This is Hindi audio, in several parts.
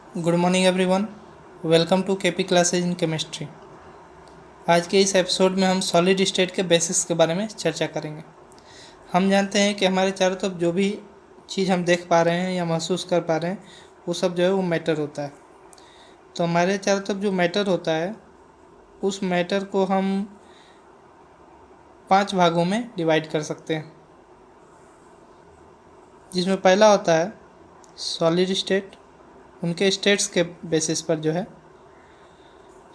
Good morning everyone. Welcome to KP classes in chemistry. आज के इस एपिसोड में हम सॉलिड स्टेट के बेसिक्स के बारे में चर्चा करेंगे। हम जानते हैं कि हमारे चारों तरफ जो भी चीज़ हम देख पा रहे हैं या महसूस कर पा रहे हैं वो सब जो है वो मैटर होता है। तो हमारे चारों तरफ जो मैटर होता है उस मैटर को हम 5 भागों में डिवाइड कर सकते हैं, जिसमें पहला होता है सॉलिड स्टेट, उनके स्टेट्स के बेसिस पर जो है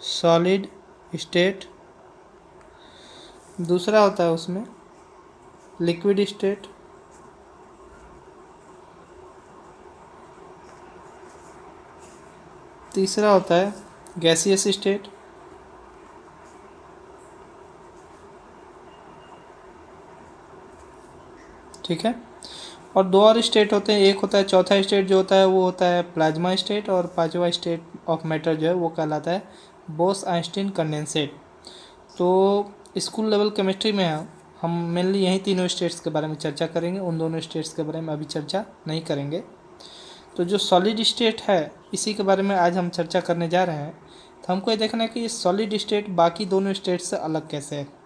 सॉलिड स्टेट। दूसरा होता है उसमें लिक्विड स्टेट। तीसरा होता है गैसियस स्टेट। ठीक है। और दो और स्टेट होते हैं, एक होता है चौथा स्टेट जो होता है वो होता है प्लाज्मा स्टेट, और पांचवा स्टेट ऑफ मैटर जो है वो कहलाता है बोस आइंस्टीन कंडेंसेट। तो स्कूल लेवल केमिस्ट्री में हम मेनली यही तीनों स्टेट्स के बारे में चर्चा करेंगे, उन दोनों स्टेट्स के बारे में अभी चर्चा नहीं करेंगे। तो जो सॉलिड स्टेट है इसी के बारे में आज हम चर्चा करने जा रहे हैं। तो हमको ये देखना है कि ये सॉलिड स्टेट बाकी दोनों स्टेट से अलग कैसे है।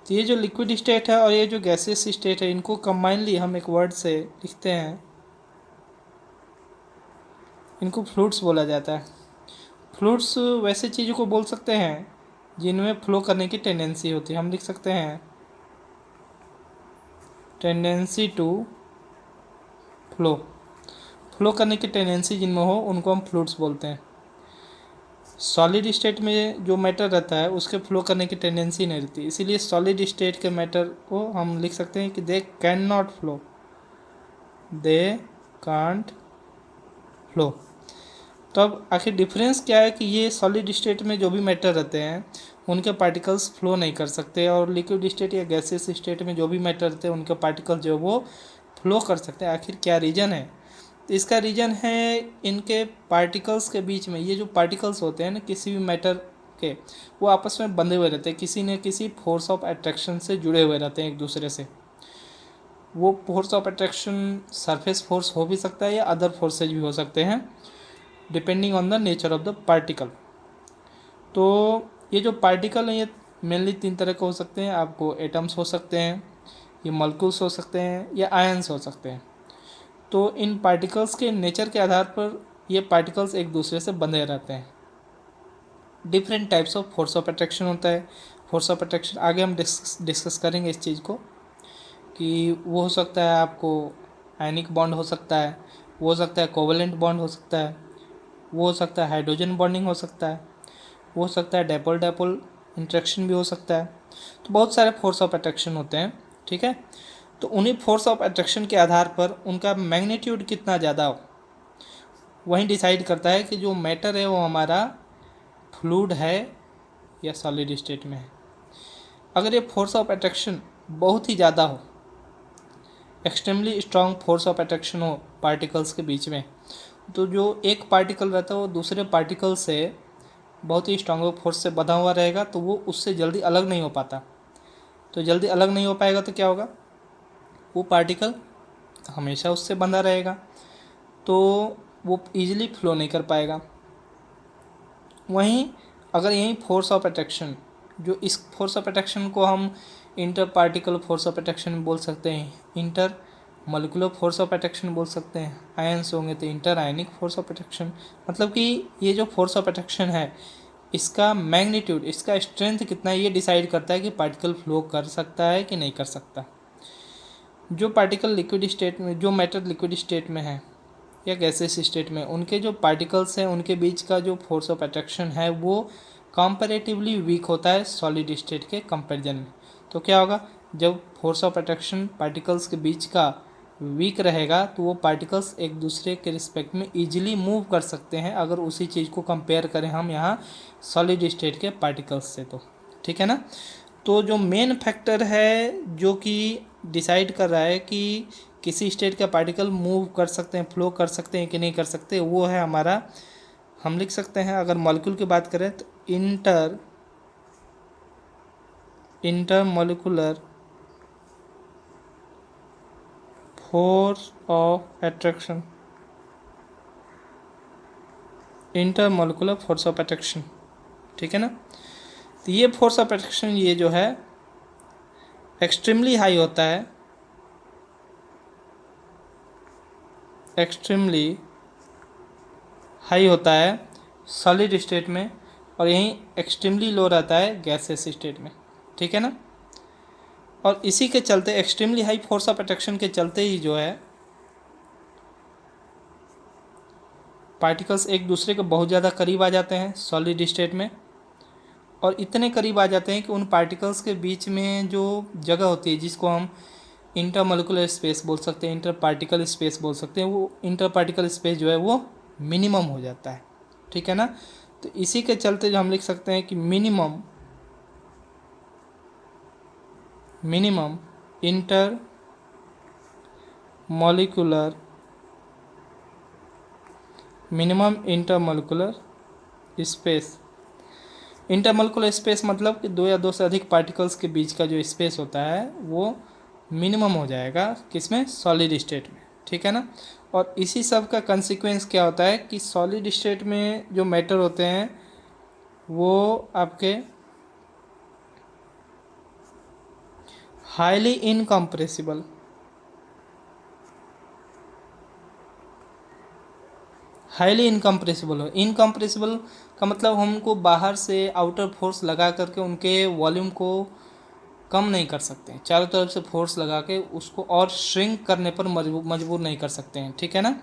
तो ये जो लिक्विड स्टेट है और ये जो गैसियस स्टेट है इनको कंबाइनली हम एक वर्ड से लिखते हैं, इनको फ्लूइड्स बोला जाता है। फ्लूइड्स वैसे चीज़ों को बोल सकते हैं जिनमें फ्लो करने की टेंडेंसी होती है। हम लिख सकते हैं टेंडेंसी टू फ्लो। फ्लो करने की टेंडेंसी जिनमें हो उनको हम फ्लूइड्स बोलते हैं। सॉलिड स्टेट में जो मैटर रहता है उसके फ्लो करने की टेंडेंसी नहीं रहती, इसीलिए सॉलिड स्टेट के मैटर को हम लिख सकते हैं कि they can not flow, they can't flow. तो अब आखिर डिफरेंस क्या है कि ये सॉलिड स्टेट में जो भी मैटर रहते हैं उनके पार्टिकल्स फ्लो नहीं कर सकते, और लिक्विड स्टेट या गैसियस स्टेट में जो भी मैटर रहते हैं उनके पार्टिकल्स जो है वो फ्लो कर सकते हैं। आखिर क्या रीज़न है? तो इसका रीज़न है इनके पार्टिकल्स के बीच में, ये जो पार्टिकल्स होते हैं ना किसी भी मैटर के, वो आपस में बंधे हुए रहते हैं, किसी न किसी फोर्स ऑफ अट्रैक्शन से जुड़े हुए रहते हैं एक दूसरे से। वो force of attraction surface force हो भी सकता है या अदर फोर्सेज भी हो सकते हैं, depending on the nature of the particle. तो ये जो पार्टिकल हैं ये मेनली तीन तरह के हो सकते हैं। आपको एटम्स हो सकते हैं, ये मॉलिक्यूल्स हो सकते हैं, या आयंस हो सकते हैं। तो इन पार्टिकल्स के नेचर के आधार पर ये पार्टिकल्स एक दूसरे से बंधे रहते हैं। Different types of force of attraction होता है। फोर्स ऑफ अट्रैक्शन आगे हम डिस्कस करेंगे इस चीज़ को, कि वो हो सकता है आपको आयनिक बॉन्ड हो सकता है, वो हो सकता है कोवेलेंट बॉन्ड हो सकता है, वो हो सकता है हाइड्रोजन बॉन्डिंग हो सकता है, वो हो सकता है डायपोल डायपोल इंट्रैक्शन भी हो सकता है। तो बहुत सारे फोर्स ऑफ अट्रैक्शन होते हैं। ठीक है। तो उन्हीं फोर्स ऑफ अट्रैक्शन के आधार पर उनका मैग्नीट्यूड कितना ज़्यादा हो वही डिसाइड करता है कि जो मैटर है वो हमारा फ्लूइड है या सॉलिड स्टेट में है। अगर ये फोर्स ऑफ अट्रैक्शन बहुत ही ज़्यादा हो, extremely strong force of attraction हो पार्टिकल्स के बीच में, तो जो एक पार्टिकल रहता है वो दूसरे पार्टिकल से बहुत ही स्ट्रॉन्ग फोर्स से बंधा हुआ रहेगा, तो वो उससे जल्दी अलग नहीं हो पाता। तो जल्दी अलग नहीं हो पाएगा तो क्या होगा, वो पार्टिकल हमेशा उससे बंधा रहेगा, तो वो ईजिली फ्लो नहीं कर पाएगा। वहीं अगर यही फोर्स ऑफ अट्रैक्शन, जो इस फोर्स ऑफ अट्रैक्शन को हम inter particle force of attraction बोल सकते हैं, inter molecular force of attraction बोल सकते हैं, आयंस होंगे तो inter ionic force of attraction. मतलब कि ये जो फोर्स ऑफ अट्रैक्शन है इसका मैग्नीट्यूड, इसका स्ट्रेंथ कितना है ये डिसाइड करता है कि पार्टिकल फ्लो कर सकता है कि नहीं कर सकता। जो पार्टिकल लिक्विड स्टेट में, जो मैटर लिक्विड स्टेट में है या गैसेस स्टेट में, उनके जो पार्टिकल्स हैं उनके बीच का जो फोर्स ऑफ अट्रैक्शन है वो कंपैरेटिवली वीक होता है सॉलिड स्टेट के कंपैरिजन में। तो क्या होगा, जब फोर्स ऑफ अट्रैक्शन पार्टिकल्स के बीच का वीक रहेगा तो वो पार्टिकल्स एक दूसरे के रिस्पेक्ट में ईजिली मूव कर सकते हैं, अगर उसी चीज़ को कंपेयर करें हम यहाँ सॉलिड स्टेट के पार्टिकल्स से। तो ठीक है ना। तो जो मेन फैक्टर है जो कि डिसाइड कर रहा है कि किसी स्टेट का पार्टिकल मूव कर सकते हैं, फ्लो कर सकते हैं कि नहीं कर सकते, वो है हमारा, हम लिख सकते हैं अगर मॉलिक्यूल की बात करें तो inter molecular force of attraction. Intermolecular force of attraction, ठीक है ना। तो ये फोर्स ऑफ अट्रैक्शन ये जो है एक्सट्रीमली हाई होता है, एक्सट्रीमली हाई होता है सॉलिड स्टेट में, और यहीं एक्सट्रीमली लो रहता है गैसेस स्टेट में, ठीक है ना। और इसी के चलते extremely high force of attraction के चलते ही जो है पार्टिकल्स एक दूसरे के बहुत ज़्यादा करीब आ जाते हैं सॉलिड स्टेट में, और इतने करीब आ जाते हैं कि उन पार्टिकल्स के बीच में जो जगह होती है जिसको हम इंटरमोलिकुलर स्पेस बोल सकते हैं, इंटर पार्टिकल स्पेस बोल सकते हैं, वो इंटर पार्टिकल स्पेस जो है वो मिनिमम हो जाता है, ठीक है ना। तो इसी के चलते जो हम लिख सकते हैं कि minimum inter intermolecular space, intermolecular space मतलब कि दो या दो से अधिक पार्टिकल्स के बीच का जो स्पेस होता है वो मिनिमम हो जाएगा किसमें, सॉलिड स्टेट में, ठीक है ना। और इसी सब का कंसिक्वेंस क्या होता है कि सॉलिड स्टेट में जो मैटर होते हैं वो आपके हाईली इनकम्प्रेसिबल, हाईली इनकम्प्रेसिबल हो। इनकम्प्रेसिबल का मतलब हम उनको बाहर से आउटर फोर्स लगा करके उनके वॉल्यूम को कम नहीं कर सकते हैं, चारों तरफ से फोर्स लगा के उसको और श्रिंक करने पर मजबूर नहीं कर सकते हैं, ठीक है ना।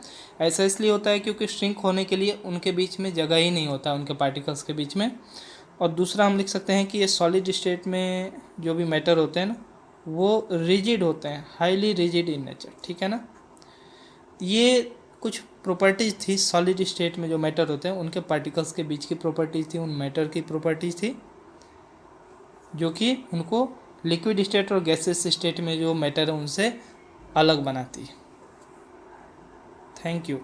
ऐसा इसलिए होता है क्योंकि श्रिंक होने के लिए उनके बीच में जगह ही नहीं होता उनके पार्टिकल्स के बीच में। और दूसरा हम लिख सकते हैं कि ये सॉलिड स्टेट में जो भी मैटर होते हैं ना वो रिजिड होते हैं, हाईली रिजिड इन नेचर, ठीक है ना। ये कुछ प्रॉपर्टीज़ थी सॉलिड स्टेट में जो मैटर होते हैं उनके पार्टिकल्स के बीच की प्रॉपर्टीज़ थी, उन मैटर की प्रॉपर्टीज़ थी जो कि उनको लिक्विड स्टेट और गैसेस स्टेट में जो मैटर है उनसे अलग बनाती है। Thank you.